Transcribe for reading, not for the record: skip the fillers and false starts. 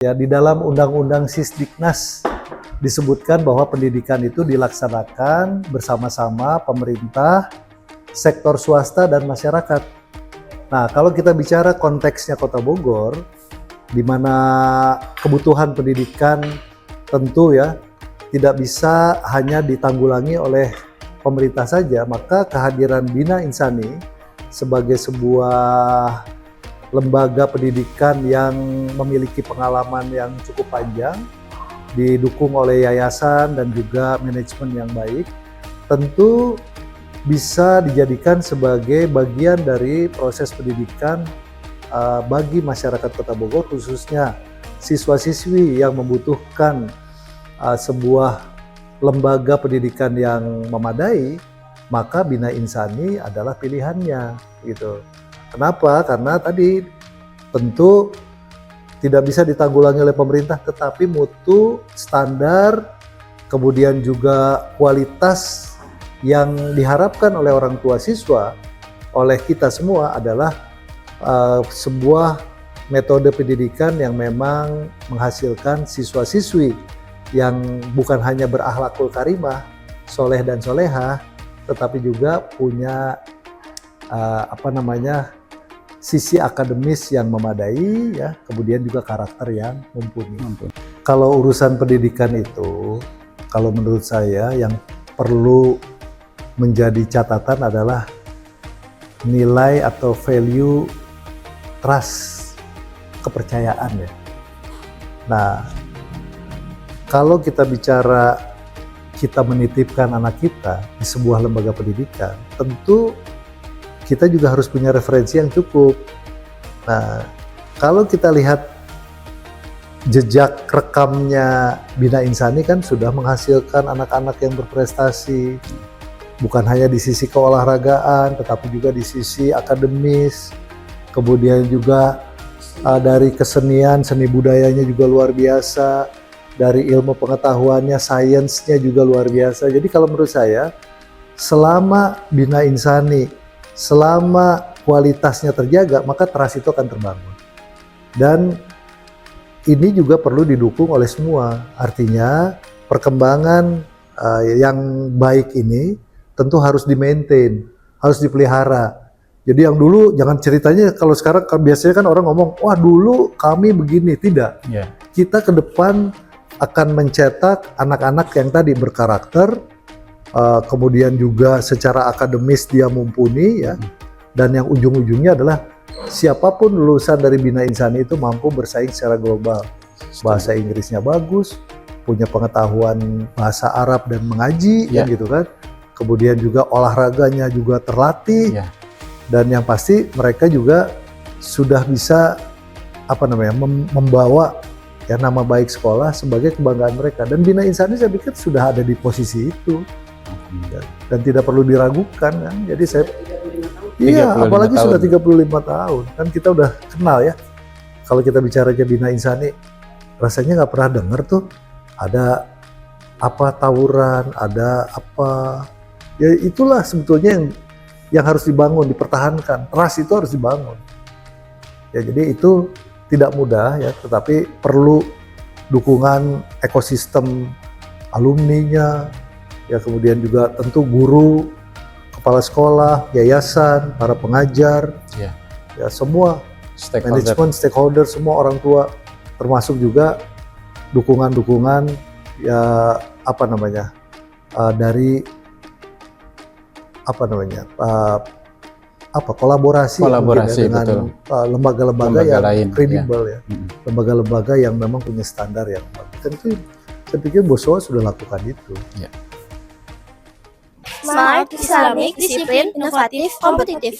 Ya, di dalam Undang-Undang Sisdiknas disebutkan bahwa pendidikan itu dilaksanakan bersama-sama pemerintah, sektor swasta, dan masyarakat. Nah, kalau kita bicara konteksnya Kota Bogor, di mana kebutuhan pendidikan tentu ya tidak bisa hanya ditanggulangi oleh pemerintah saja, maka kehadiran Bina Insani sebagai sebuah lembaga pendidikan yang memiliki pengalaman yang cukup panjang, didukung oleh yayasan dan juga manajemen yang baik, tentu bisa dijadikan sebagai bagian dari proses pendidikan bagi masyarakat Kota Bogor, khususnya siswa-siswi yang membutuhkan sebuah lembaga pendidikan yang memadai, maka Bina Insani adalah pilihannya gitu. Kenapa? Karena tadi tentu tidak bisa ditanggulangi oleh pemerintah, tetapi mutu, standar, kemudian juga kualitas yang diharapkan oleh orang tua siswa, oleh kita semua adalah sebuah metode pendidikan yang memang menghasilkan siswa-siswi yang bukan hanya berakhlakul karimah, soleh dan solehah, tetapi juga punya sisi akademis yang memadai, ya, kemudian juga karakter yang mumpuni. Kalau urusan pendidikan itu, kalau menurut saya yang perlu menjadi catatan adalah nilai atau value trust, kepercayaan ya. Nah, kalau kita bicara kita menitipkan anak kita di sebuah lembaga pendidikan, tentu kita juga harus punya referensi yang cukup. Nah, kalau kita lihat jejak rekamnya Bina Insani kan sudah menghasilkan anak-anak yang berprestasi, bukan hanya di sisi keolahragaan, tetapi juga di sisi akademis, kemudian juga dari kesenian, seni budayanya juga luar biasa, dari ilmu pengetahuannya, sainsnya juga luar biasa. Jadi kalau menurut saya, selama Bina Insani, selama kualitasnya terjaga, maka trust itu akan terbangun. Dan ini juga perlu didukung oleh semua. Artinya perkembangan yang baik ini tentu harus di-maintain, harus dipelihara. Jadi yang dulu jangan ceritanya, kalau sekarang biasanya kan orang ngomong, wah dulu kami begini. Tidak. Yeah. Kita ke depan akan mencetak anak-anak yang tadi berkarakter, kemudian juga secara akademis dia mumpuni ya, dan yang ujung-ujungnya adalah siapapun lulusan dari Bina Insani itu mampu bersaing secara global. Bahasa Inggrisnya bagus, punya pengetahuan bahasa Arab dan mengaji, kan gitu kan. Kemudian juga olahraganya juga terlatih, dan yang pasti mereka juga sudah bisa membawa ya nama baik sekolah sebagai kebanggaan mereka. Dan Bina Insani saya pikir sudah ada di posisi itu. Dan tidak perlu diragukan kan. Jadi saya apalagi sudah 35 tahun kan, kita udah kenal ya. Kalau kita bicara aja Bina Insani, rasanya nggak pernah dengar tuh ada apa tawuran, ada apa. Ya itulah sebetulnya yang harus dibangun, dipertahankan. Trust itu harus dibangun. Ya jadi itu tidak mudah ya, tetapi perlu dukungan ekosistem alumninya, ya, kemudian juga tentu guru, kepala sekolah, yayasan, para pengajar, ya semua manajemen, stakeholder, semua orang tua, termasuk juga dukungan-dukungan ya dari kolaborasi ya, dengan lembaga-lembaga yang kredibel ya, lembaga-lembaga yang memang punya standar yang bagus. Dan itu saya pikir BOSOA sudah lakukan itu. Smart, Islamic, disiplin, inovatif, kompetitif.